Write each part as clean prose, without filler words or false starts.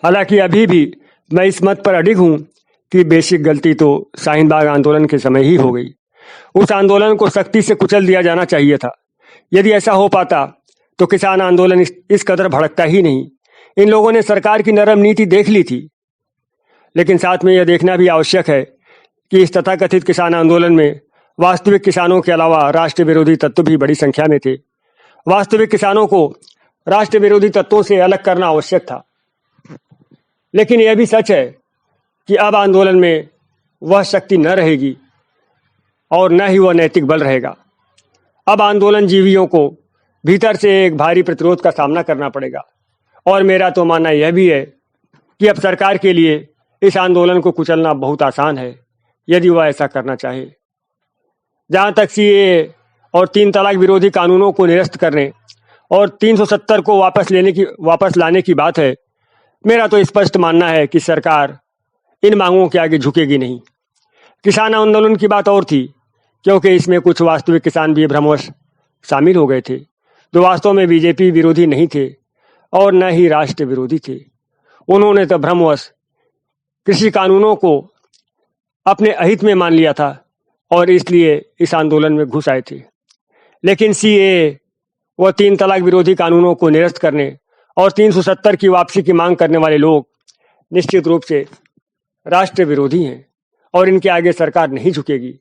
हालांकि अभी भी मैं इस मत पर अडिग हूं कि बेसिक गलती तो शाहीन बाग आंदोलन के समय ही हो गई। उस आंदोलन को सख्ती से कुचल दिया जाना चाहिए था। यदि ऐसा हो पाता तो किसान आंदोलन इस कदर भड़कता ही नहीं। इन लोगों ने सरकार की नरम नीति देख ली थी, लेकिन साथ में यह देखना भी आवश्यक है कि इस तथाकथित किसान आंदोलन में वास्तविक किसानों के अलावा राष्ट्र विरोधी तत्व भी बड़ी संख्या में थे। वास्तविक किसानों को राष्ट्र विरोधी तत्वों से अलग करना आवश्यक था। लेकिन यह भी सच है कि अब आंदोलन में वह शक्ति न रहेगी और न ही वह नैतिक बल रहेगा। अब आंदोलन जीवियों को भीतर से एक भारी प्रतिरोध का सामना करना पड़ेगा। और मेरा तो मानना यह भी है कि अब सरकार के लिए इस आंदोलन को कुचलना बहुत आसान है, यदि वह ऐसा करना चाहे। जहां तक सीएए और 3 तलाक विरोधी कानूनों को निरस्त करने और 370 को वापस लाने की बात है, मेरा तो स्पष्ट मानना है कि सरकार इन मांगों के आगे झुकेगी नहीं। किसान आंदोलन की बात और थी, क्योंकि इसमें कुछ वास्तविक किसान भी भ्रमवश शामिल हो गए थे, जो वास्तव में बीजेपी विरोधी नहीं थे और न ही राष्ट्र विरोधी थे। उन्होंने तो भ्रमवश कृषि कानूनों को अपने अहित में मान लिया था और इसलिए इस आंदोलन में घुस आए थे। लेकिन सीएए व 3 तलाक विरोधी कानूनों को निरस्त करने और 370 की वापसी की मांग करने वाले लोग निश्चित रूप से राष्ट्र विरोधी हैं और इनके आगे सरकार नहीं झुकेगी।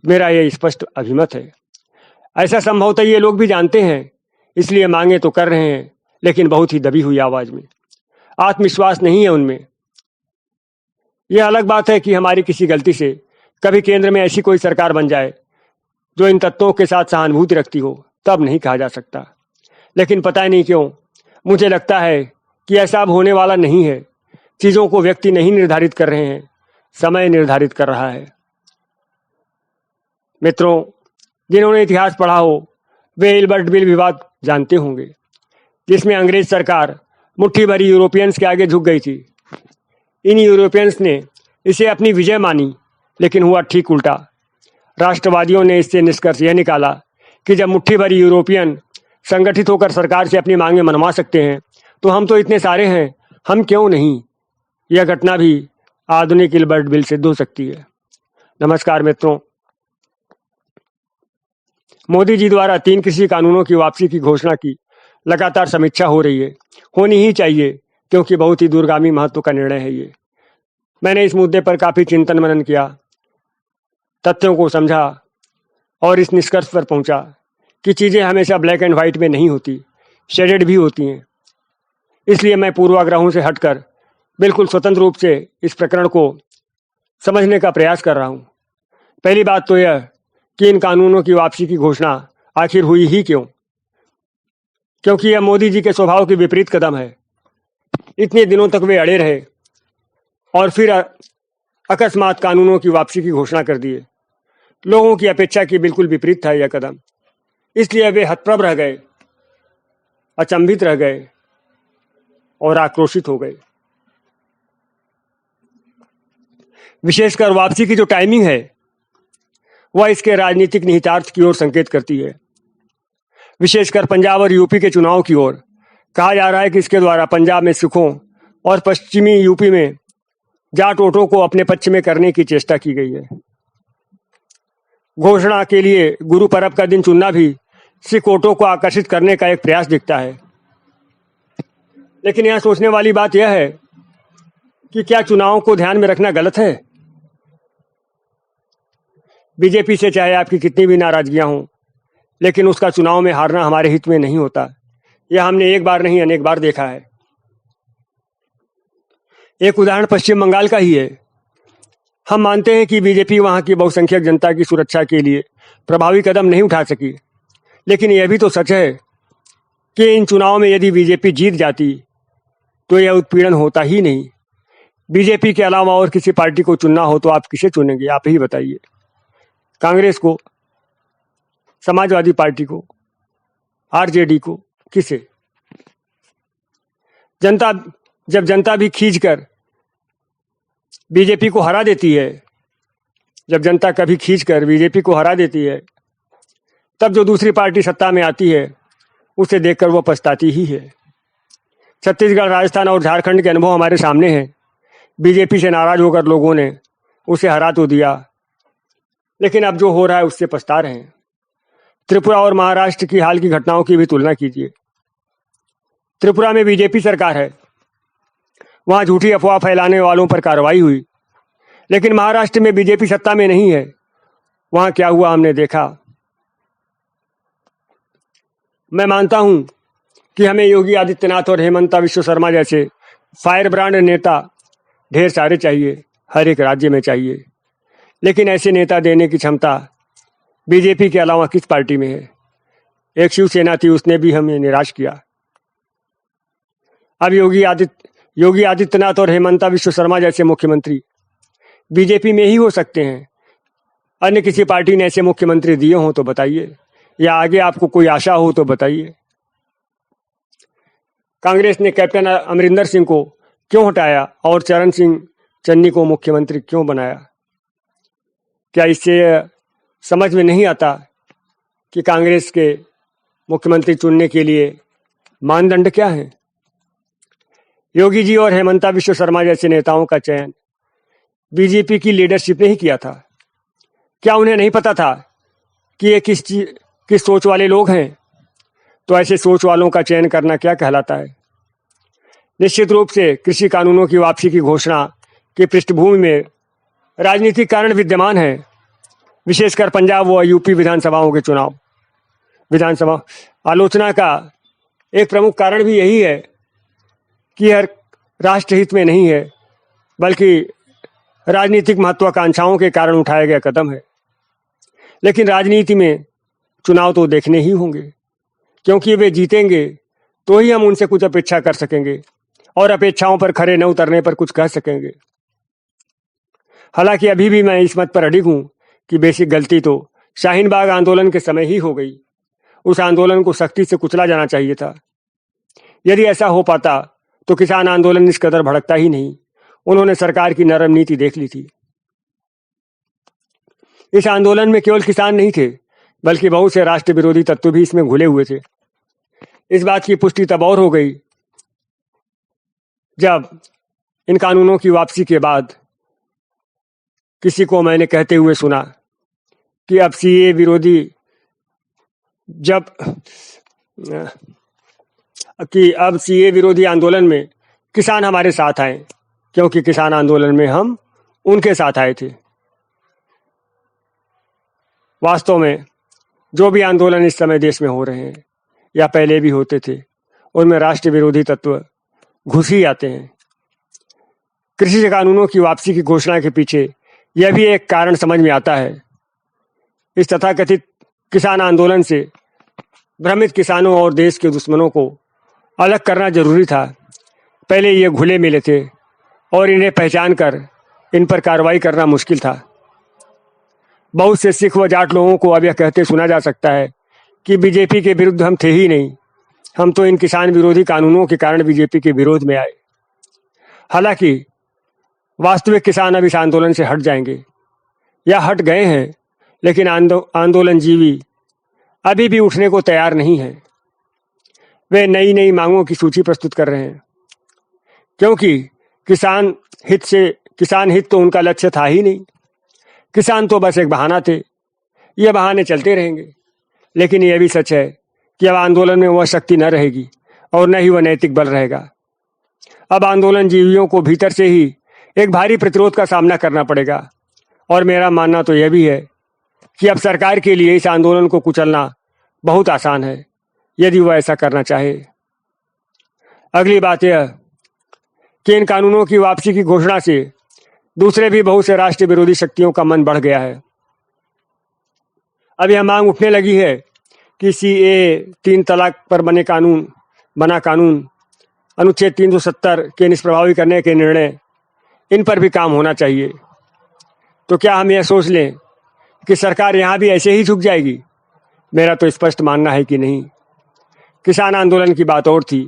मेरा यह स्पष्ट अभिमत है। ऐसा संभवतः ये लोग भी जानते हैं, इसलिए मांगे तो कर रहे हैं, लेकिन बहुत ही दबी हुई आवाज में। आत्मविश्वास नहीं है उनमें। यह अलग बात है कि हमारी किसी गलती से कभी केंद्र में ऐसी कोई सरकार बन जाए जो इन तत्वों के साथ सहानुभूति रखती हो, तब नहीं कहा जा सकता। लेकिन पता नहीं क्यों मुझे लगता है कि ऐसा अब होने वाला नहीं है। चीजों को व्यक्ति नहीं निर्धारित कर रहे हैं, समय निर्धारित कर रहा है। मित्रों, जिन्होंने इतिहास पढ़ा हो वे इल्बर्ट बिल विवाद जानते होंगे, जिसमें अंग्रेज सरकार मुट्ठी भरी यूरोपियंस के आगे झुक गई थी। इन यूरोपियंस ने इसे अपनी विजय मानी, लेकिन हुआ ठीक उल्टा। राष्ट्रवादियों ने इससे निष्कर्ष यह निकाला कि जब मुट्ठी भरी यूरोपियन संगठित होकर सरकार से अपनी मांगें मनवा सकते हैं, तो हम तो इतने सारे हैं, हम क्यों नहीं। यह घटना भी आधुनिक इल्बर्ट बिल सिद्ध हो सकती है। नमस्कार मित्रों, मोदी जी द्वारा 3 कृषि कानूनों की वापसी की घोषणा की लगातार समीक्षा हो रही है। होनी ही चाहिए, क्योंकि बहुत ही दूरगामी महत्व का निर्णय है ये। मैंने इस मुद्दे पर काफी चिंतन मनन किया, तथ्यों को समझा और इस निष्कर्ष पर पहुंचा कि चीजें हमेशा ब्लैक एंड व्हाइट में नहीं होती, शेडेड भी होती हैं। इसलिए मैं पूर्वाग्रहों से हटकर बिल्कुल स्वतंत्र रूप से इस प्रकरण को समझने का प्रयास कर रहा हूं। पहली बात तो यह कि इन कानूनों की वापसी की घोषणा आखिर हुई ही क्यों? क्योंकि यह मोदी जी के स्वभाव के विपरीत कदम है। इतने दिनों तक वे अड़े रहे और फिर अकस्मात कानूनों की वापसी की घोषणा कर दिए। लोगों की अपेक्षा के बिल्कुल विपरीत था यह कदम। इसलिए वे हतप्रभ रह गए, अचंभित रह गए और आक्रोशित हो गए। विशेषकर वापसी की जो टाइमिंग है वह इसके राजनीतिक निहितार्थ की ओर संकेत करती है। विशेषकर पंजाब और यूपी के चुनाव की ओर कहा जा रहा है कि इसके द्वारा पंजाब में सिखों और पश्चिमी यूपी में जाट वोटों को अपने पक्ष में करने की चेष्टा की गई है। घोषणा के लिए गुरु पर्व का दिन चुनना भी सिख वोटों को आकर्षित करने का एक प्रयास दिखता है। लेकिन यह सोचने वाली बात यह है कि क्या चुनाव को ध्यान में रखना गलत है? बीजेपी से चाहे आपकी कितनी भी नाराजगियां हों, लेकिन उसका चुनाव में हारना हमारे हित में नहीं होता। यह हमने एक बार नहीं अनेक बार देखा है। एक उदाहरण पश्चिम बंगाल का ही है। हम मानते हैं कि बीजेपी वहां की बहुसंख्यक जनता की सुरक्षा के लिए प्रभावी कदम नहीं उठा सकी, लेकिन यह भी तो सच है कि इन चुनावों में यदि बीजेपी जीत जाती तो यह उत्पीड़न होता ही नहीं। बीजेपी के अलावा और किसी पार्टी को चुनना हो तो आप किसे चुनेंगे? आप ही बताइए। कांग्रेस को, समाजवादी पार्टी को, आरजेडी को, किसे? जब जनता भी खींचकर बीजेपी को हरा देती है, जब जनता कभी खींचकर बीजेपी को हरा देती है, तब जो दूसरी पार्टी सत्ता में आती है उसे देखकर वह पछताती ही है। छत्तीसगढ़, राजस्थान और झारखंड के अनुभव हमारे सामने हैं। बीजेपी से नाराज होकर लोगों ने उसे हरा तो दिया, लेकिन अब जो हो रहा है उससे पछता रहे हैं। त्रिपुरा और महाराष्ट्र की हाल की घटनाओं की भी तुलना कीजिए। त्रिपुरा में बीजेपी सरकार है, वहां झूठी अफवाह फैलाने वालों पर कार्रवाई हुई, लेकिन महाराष्ट्र में बीजेपी सत्ता में नहीं है, वहां क्या हुआ हमने देखा। मैं मानता हूं कि हमें योगी आदित्यनाथ और हेमंता विश्व शर्मा जैसे फायर ब्रांड नेता ढेर सारे चाहिए, हर एक राज्य में चाहिए, लेकिन ऐसे नेता देने की क्षमता बीजेपी के अलावा किस पार्टी में है। एक शिवसेना थी, उसने भी हमें निराश किया। अब योगी आदित्यनाथ और हेमंता विश्व शर्मा जैसे मुख्यमंत्री बीजेपी में ही हो सकते हैं। अन्य किसी पार्टी ने ऐसे मुख्यमंत्री दिए हों तो बताइए, या आगे आपको कोई आशा हो तो बताइए। कांग्रेस ने कैप्टन अमरिंदर सिंह को क्यों हटाया और चरण सिंह चन्नी को मुख्यमंत्री क्यों बनाया? क्या इससे समझ में नहीं आता कि कांग्रेस के मुख्यमंत्री चुनने के लिए मानदंड क्या है? योगी जी और हेमंता विश्व शर्मा जैसे नेताओं का चयन बीजेपी की लीडरशिप ने ही किया था। क्या उन्हें नहीं पता था कि ये किस सोच वाले लोग हैं? तो ऐसे सोच वालों का चयन करना क्या कहलाता है? निश्चित रूप से कृषि कानूनों की वापसी की घोषणा की पृष्ठभूमि में राजनीतिक कारण विद्यमान है, विशेषकर पंजाब व यूपी विधानसभा आलोचना का एक प्रमुख कारण भी यही है कि हर राष्ट्रहित में नहीं है, बल्कि राजनीतिक महत्वाकांक्षाओं के कारण उठाया गया कदम है। लेकिन राजनीति में चुनाव तो देखने ही होंगे, क्योंकि वे जीतेंगे तो ही हम उनसे कुछ अपेक्षा कर सकेंगे और अपेक्षाओं पर खरे न उतरने पर कुछ कह सकेंगे। हालांकि अभी भी मैं इस मत पर अडिग हूं कि बेसिक गलती तो शाहीन बाग आंदोलन के समय ही हो गई। उस आंदोलन को सख्ती से कुचला जाना चाहिए था। यदि ऐसा हो पाता तो किसान आंदोलन इस कदर भड़कता ही नहीं। उन्होंने सरकार की नरम नीति देख ली थी। इस आंदोलन में केवल किसान नहीं थे, बल्कि बहुत से राष्ट्र विरोधी तत्व भी इसमें घुले हुए थे। इस बात की पुष्टि तब और हो गई जब इन कानूनों की वापसी के बाद किसी को मैंने कहते हुए सुना कि अब सीए विरोधी आंदोलन में किसान हमारे साथ आए, क्योंकि किसान आंदोलन में हम उनके साथ आए थे। वास्तव में जो भी आंदोलन इस समय देश में हो रहे हैं या पहले भी होते थे, उनमें राष्ट्र विरोधी तत्व घुस ही आते हैं। कृषि कानूनों की वापसी की घोषणा के पीछे यह भी एक कारण समझ में आता है। इस तथाकथित किसान आंदोलन से भ्रमित किसानों और देश के दुश्मनों को अलग करना जरूरी था। पहले ये घुले मिले थे और इन्हें पहचान कर इन पर कार्रवाई करना मुश्किल था। बहुत से सिख व जाट लोगों को अब यह कहते सुना जा सकता है कि बीजेपी के विरुद्ध हम थे ही नहीं, हम तो इन किसान विरोधी कानूनों के कारण बीजेपी के विरोध में आए। हालांकि वास्तविक किसान अब इस आंदोलन से हट जाएंगे या हट गए हैं, लेकिन आंदोलन जीवी अभी भी उठने को तैयार नहीं है। वे नई नई मांगों की सूची प्रस्तुत कर रहे हैं, क्योंकि किसान हित तो उनका लक्ष्य था ही नहीं। किसान तो बस एक बहाना थे। ये बहाने चलते रहेंगे, लेकिन यह भी सच है कि अब आंदोलन में वह शक्ति न रहेगी और न ही वह नैतिक बल रहेगा। अब आंदोलन जीवियों को भीतर से ही एक भारी प्रतिरोध का सामना करना पड़ेगा। और मेरा मानना तो यह भी है कि अब सरकार के लिए इस आंदोलन को कुचलना बहुत आसान है, यदि वह ऐसा करना चाहे। अगली बात यह कि इन कानूनों की वापसी की घोषणा से दूसरे भी बहुत से राष्ट्र विरोधी शक्तियों का मन बढ़ गया है। अब यह मांग उठने लगी है कि सीए 3 तलाक पर बना कानून अनुच्छेद 370 के निष्प्रभावी करने के निर्णय, इन पर भी काम होना चाहिए। तो क्या हम यह सोच लें कि सरकार यहां भी ऐसे ही झुक जाएगी? मेरा तो स्पष्ट मानना है कि नहीं। किसान आंदोलन की बात और थी,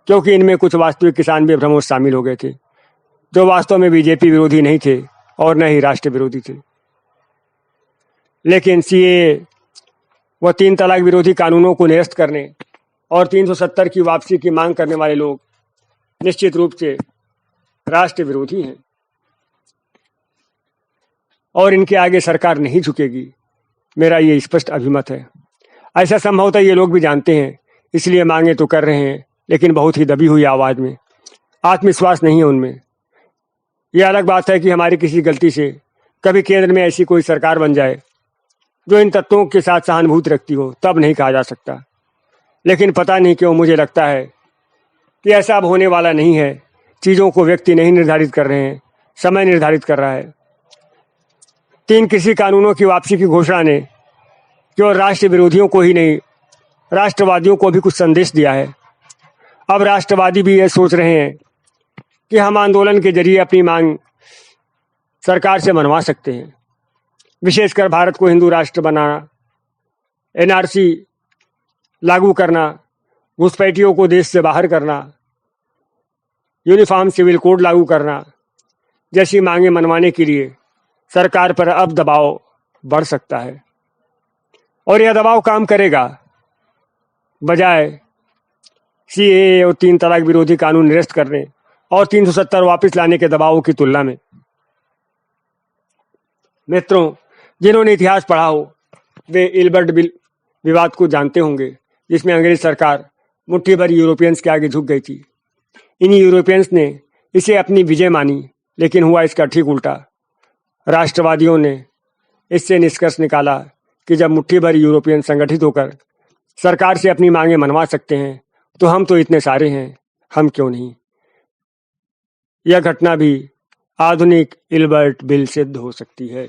क्योंकि इनमें कुछ वास्तविक किसान भी भ्रमोश शामिल हो गए थे, जो वास्तव में बीजेपी विरोधी नहीं थे और न ही राष्ट्र विरोधी थे। लेकिन सीए व 3 तलाक विरोधी कानूनों को निरस्त करने और 370 की वापसी की मांग करने वाले लोग निश्चित रूप से राष्ट्र विरोधी हैं और इनके आगे सरकार नहीं झुकेगी, मेरा ये स्पष्ट अभिमत है। ऐसा संभवतः ये लोग भी जानते हैं, इसलिए मांगे तो कर रहे हैं, लेकिन बहुत ही दबी हुई आवाज़ में। आत्मविश्वास नहीं है उनमें। यह अलग बात है कि हमारी किसी गलती से कभी केंद्र में ऐसी कोई सरकार बन जाए जो इन तत्वों के साथ सहानुभूति रखती हो, तब नहीं कहा जा सकता। लेकिन पता नहीं क्यों मुझे लगता है कि ऐसा अब होने वाला नहीं है। चीज़ों को व्यक्ति नहीं निर्धारित कर रहे हैं, समय निर्धारित कर रहा है। 3 कृषि कानूनों की वापसी की घोषणा ने केवल राष्ट्र विरोधियों को ही नहीं, राष्ट्रवादियों को भी कुछ संदेश दिया है। अब राष्ट्रवादी भी यह सोच रहे हैं कि हम आंदोलन के जरिए अपनी मांग सरकार से मनवा सकते हैं, विशेषकर भारत को हिंदू राष्ट्र बनाना, एनआरसी लागू करना, घुसपैठियों को देश से बाहर करना, यूनिफॉर्म सिविल कोड लागू करना जैसी मांगें मनवाने के लिए सरकार पर अब दबाव बढ़ सकता है। और यह दबाव काम करेगा, बजाय सीएए और 3 तलाक विरोधी कानून निरस्त करने और 370 वापस लाने के दबावों की तुलना में। मित्रों, जिन्होंने इतिहास पढ़ा हो वे इल्बर्ट बिल विवाद को जानते होंगे, जिसमें अंग्रेज सरकार मुट्ठी भर यूरोपियंस के आगे झुक गई थी। इन यूरोपियंस ने इसे अपनी विजय मानी, लेकिन हुआ इसका ठीक उल्टा। राष्ट्रवादियों ने इससे निष्कर्ष निकाला कि जब मुट्ठी भर यूरोपियन संगठित होकर सरकार से अपनी मांगें मनवा सकते हैं, तो हम तो इतने सारे हैं, हम क्यों नहीं। यह घटना भी आधुनिक इल्बर्ट बिल सिद्ध हो सकती है।